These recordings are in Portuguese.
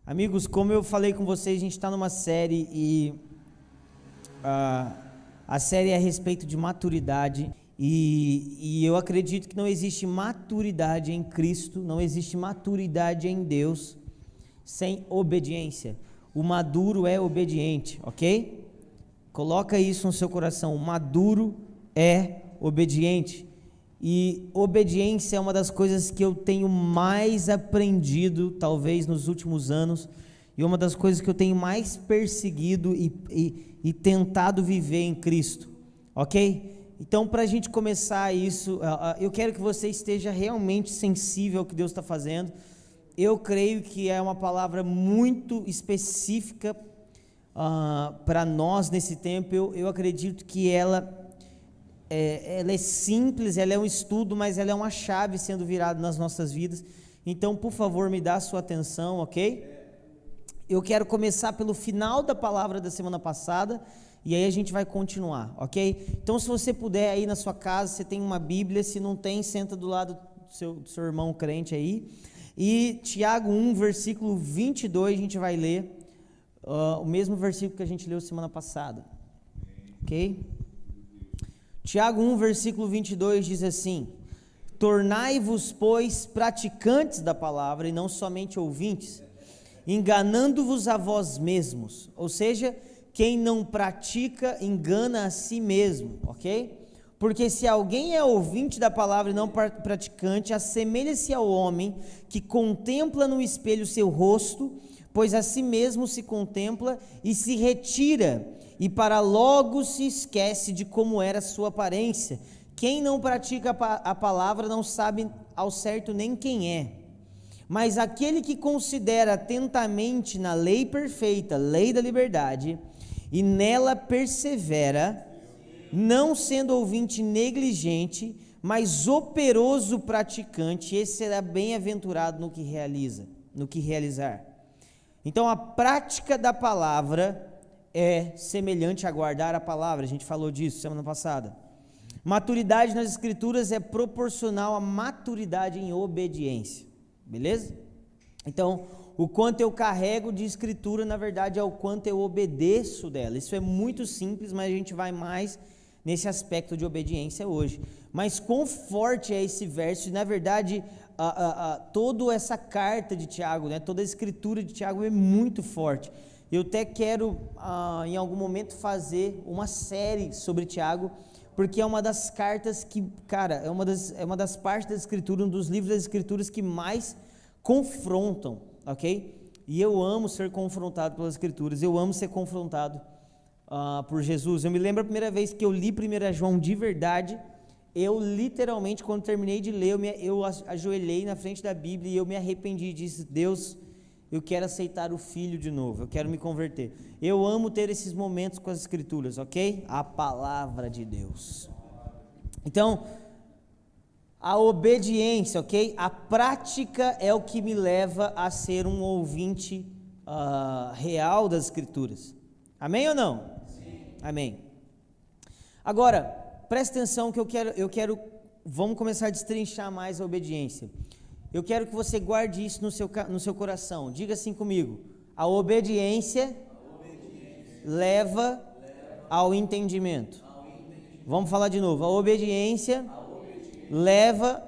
Amigos, como eu falei com vocês, a gente está numa série e a série é a respeito de maturidade e eu acredito que não existe maturidade em Cristo, não existe maturidade em Deus sem obediência. O maduro é obediente, ok? Coloca isso no seu coração, o maduro é obediente. E obediência é uma das coisas que eu tenho mais aprendido, talvez nos últimos anos, e uma das coisas que eu tenho mais perseguido e tentado viver em Cristo, ok? Então, para a gente começar isso, eu quero que você esteja realmente sensível ao que Deus está fazendo. Eu creio que é uma palavra muito específica para nós nesse tempo. Eu acredito que ela é simples, ela é um estudo, mas ela é uma chave sendo virada nas nossas vidas. Então, por favor, me dá a sua atenção, ok? Eu quero começar pelo final da palavra da semana passada, e aí a gente vai continuar, ok? Então, se você puder, aí na sua casa, você tem uma Bíblia, se não tem, senta do lado do seu irmão crente aí, e Tiago 1, versículo 22, a gente vai ler o mesmo versículo que a gente leu semana passada, ok? Tiago 1, versículo 22 diz assim: tornai-vos, pois, praticantes da palavra e não somente ouvintes, enganando-vos a vós mesmos. Ou seja, quem não pratica, engana a si mesmo, ok? Porque se alguém é ouvinte da palavra e não praticante, assemelha-se ao homem que contempla no espelho seu rosto, pois a si mesmo se contempla e se retira, e para logo se esquece de como era a sua aparência. Quem não pratica a palavra não sabe ao certo nem quem é. Mas aquele que considera atentamente na lei perfeita, lei da liberdade, e nela persevera, não sendo ouvinte negligente, mas operoso praticante, esse será bem-aventurado no que realizar. Então, a prática da palavra é semelhante a guardar a palavra. A gente falou disso semana passada. Maturidade nas escrituras é proporcional à maturidade em obediência, beleza? Então, o quanto eu carrego de escritura, na verdade, é o quanto eu obedeço dela. Isso é muito simples, mas a gente vai mais nesse aspecto de obediência hoje. Mas quão forte é esse verso? E, na verdade, toda essa carta de Tiago, né, toda a escritura de Tiago é muito forte. Eu até quero, em algum momento, fazer uma série sobre Tiago, porque é uma das cartas que, cara, é uma das partes da escritura, um dos livros das escrituras que mais confrontam, ok? E eu amo ser confrontado pelas escrituras, eu amo ser confrontado por Jesus. Eu me lembro a primeira vez que eu li 1 João de verdade, eu literalmente, quando terminei de ler, eu ajoelhei na frente da Bíblia e eu me arrependi e disse: Deus, eu quero aceitar o Filho de novo, eu quero me converter. Eu amo ter esses momentos com as escrituras, ok? A palavra de Deus. Então, a obediência, ok? A prática é o que me leva a ser um ouvinte real das escrituras. Amém ou não? Sim. Amém. Agora, presta atenção que vamos começar a destrinchar mais a obediência. Eu quero que você guarde isso no seu coração. Diga assim comigo: a obediência leva ao entendimento. Vamos falar de novo. A obediência leva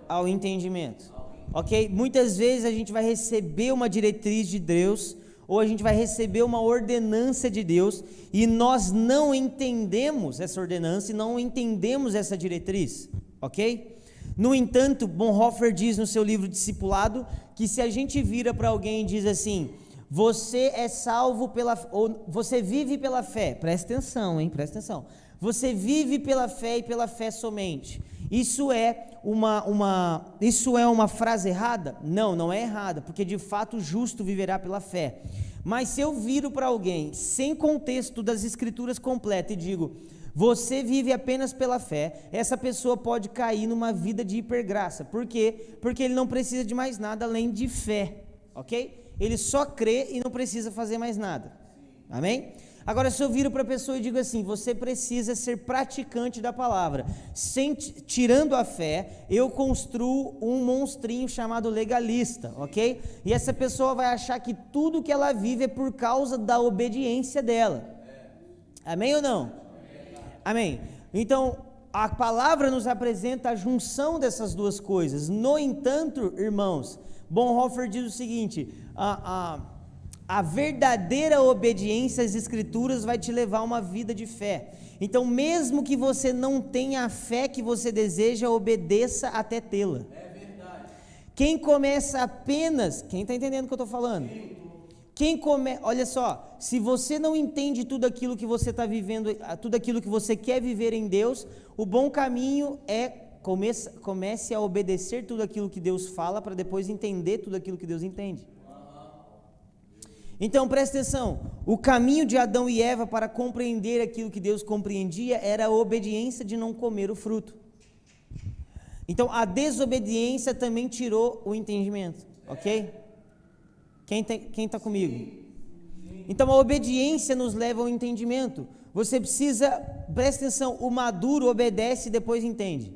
ao entendimento. Ok? Muitas vezes a gente vai receber uma diretriz de Deus, ou a gente vai receber uma ordenança de Deus, e nós não entendemos essa ordenança e não entendemos essa diretriz. Ok? No entanto, Bonhoeffer diz no seu livro Discipulado que se a gente vira para alguém e diz assim: você é salvo ou você vive pela fé, presta atenção, hein? Presta atenção. Você vive pela fé e pela fé somente. Isso é uma frase errada? Não, não é errada, porque de fato o justo viverá pela fé. Mas se eu viro para alguém sem contexto das escrituras completa e digo: você vive apenas pela fé, essa pessoa pode cair numa vida de hipergraça. Por quê? Porque ele não precisa de mais nada além de fé, ok? Ele só crê e não precisa fazer mais nada. Amém? Agora, se eu viro para a pessoa e digo assim, você precisa ser praticante da palavra, tirando a fé, eu construo um monstrinho chamado legalista, ok? E essa pessoa vai achar que tudo que ela vive é por causa da obediência dela. Amém ou não? Amém. Então, a palavra nos apresenta a junção dessas duas coisas. No entanto, irmãos, Bonhoeffer diz o seguinte, a verdadeira obediência às Escrituras vai te levar a uma vida de fé. Então, mesmo que você não tenha a fé que você deseja, obedeça até tê-la. É verdade. Quem começa apenas... Quem está entendendo o que eu estou falando? Olha só, se você não entende tudo aquilo que você está vivendo, tudo aquilo que você quer viver em Deus, o bom caminho é comece a obedecer tudo aquilo que Deus fala, para depois entender tudo aquilo que Deus entende. Então presta atenção, o caminho de Adão e Eva para compreender aquilo que Deus compreendia era a obediência de não comer o fruto. Então a desobediência também tirou o entendimento, ok? Quem está comigo? Então a obediência nos leva ao entendimento. Você precisa, presta atenção, o maduro obedece e depois entende.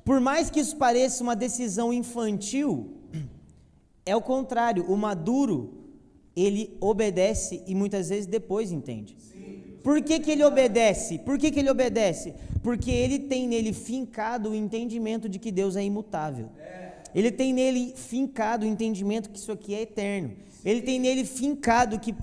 Por mais que isso pareça uma decisão infantil, é o contrário, o maduro ele obedece e muitas vezes depois entende. Por que ele obedece? Porque ele tem nele fincado o entendimento de que Deus é imutável. Ele tem nele fincado o entendimento que isso aqui é eterno. Ele tem nele fincado que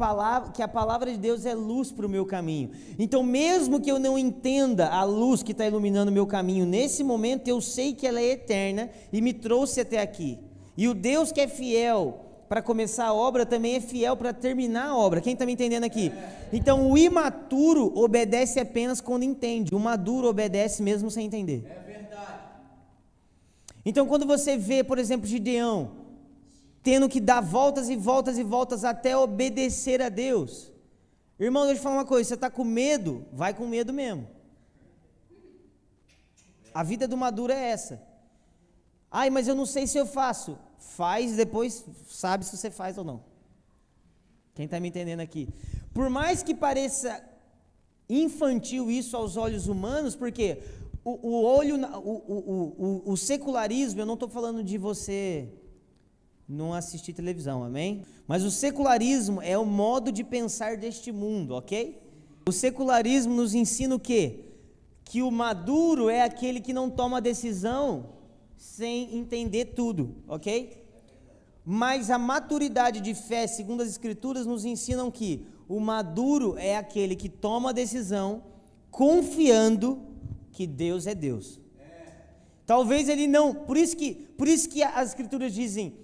a palavra de Deus é luz para o meu caminho. Então, mesmo que eu não entenda a luz que está iluminando o meu caminho, nesse momento eu sei que ela é eterna e me trouxe até aqui. E o Deus que é fiel para começar a obra também é fiel para terminar a obra. Quem está me entendendo aqui? Então, o imaturo obedece apenas quando entende. O maduro obedece mesmo sem entender. É verdade. Então, quando você vê, por exemplo, Gideão tendo que dar voltas e voltas e voltas até obedecer a Deus. Irmão, deixa eu falar uma coisa, você está com medo? Vai com medo mesmo. A vida do maduro é essa. Ai, mas eu não sei se eu faço. Faz, depois sabe se você faz ou não. Quem está me entendendo aqui? Por mais que pareça infantil isso aos olhos humanos, porque o secularismo, eu não estou falando de você não assistir televisão, amém? Mas o secularismo é o modo de pensar deste mundo, ok? O secularismo nos ensina o quê? Que o maduro é aquele que não toma decisão sem entender tudo, ok? Mas a maturidade de fé, segundo as Escrituras, nos ensinam que o maduro é aquele que toma a decisão confiando que Deus é Deus. Talvez ele não, por isso que as Escrituras dizem,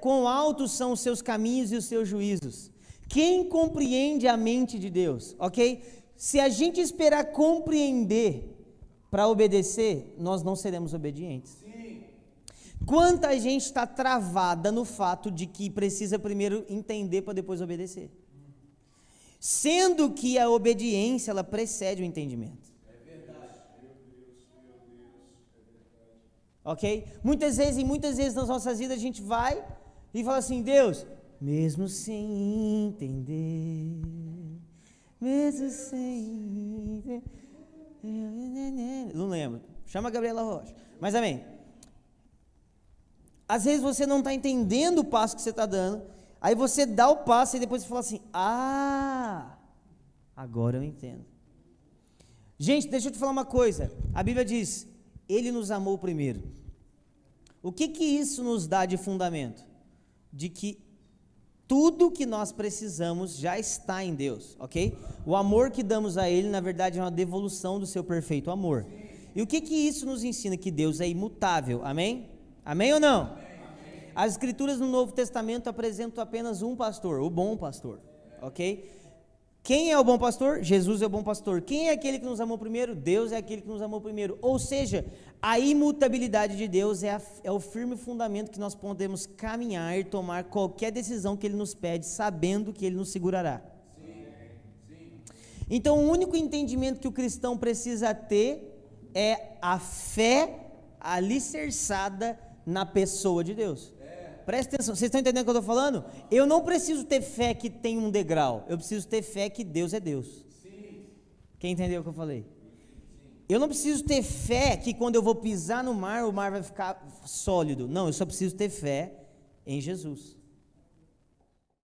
quão altos são os seus caminhos e os seus juízos. Quem compreende a mente de Deus, ok? Se a gente esperar compreender para obedecer, nós não seremos obedientes. Sim. Quanta gente está travada no fato de que precisa primeiro entender para depois obedecer, sendo que a obediência ela precede o entendimento. É verdade. Meu Deus, ok? Muitas vezes nas nossas vidas a gente vai e fala assim, Deus, mesmo sem entender, mesmo sem entender, não lembro, chama a Gabriela Rocha, mas amém. Às vezes você não está entendendo o passo que você está dando, aí você dá o passo e depois você fala assim, agora eu entendo. Gente, deixa eu te falar uma coisa, a Bíblia diz, Ele nos amou primeiro. O que isso nos dá de fundamento? De que tudo que nós precisamos já está em Deus, ok? O amor que damos a Ele, na verdade, é uma devolução do seu perfeito amor. E o que isso nos ensina? Que Deus é imutável, amém? Amém ou não? Amém. As Escrituras no Novo Testamento apresentam apenas um pastor, o bom pastor, ok? Quem é o bom pastor? Jesus é o bom pastor. Quem é aquele que nos amou primeiro? Deus é aquele que nos amou primeiro. Ou seja, a imutabilidade de Deus é o firme fundamento que nós podemos caminhar e tomar qualquer decisão que Ele nos pede, sabendo que Ele nos segurará. Sim. Então, o único entendimento que o cristão precisa ter é a fé alicerçada na pessoa de Deus. presta atenção, vocês estão entendendo o que eu estou falando? Eu não preciso ter fé que tem um degrau, eu preciso ter fé que Deus é Deus. Sim. Quem entendeu o que eu falei? Eu não preciso ter fé que quando eu vou pisar no mar, o mar vai ficar sólido. Não, eu só preciso ter fé em Jesus.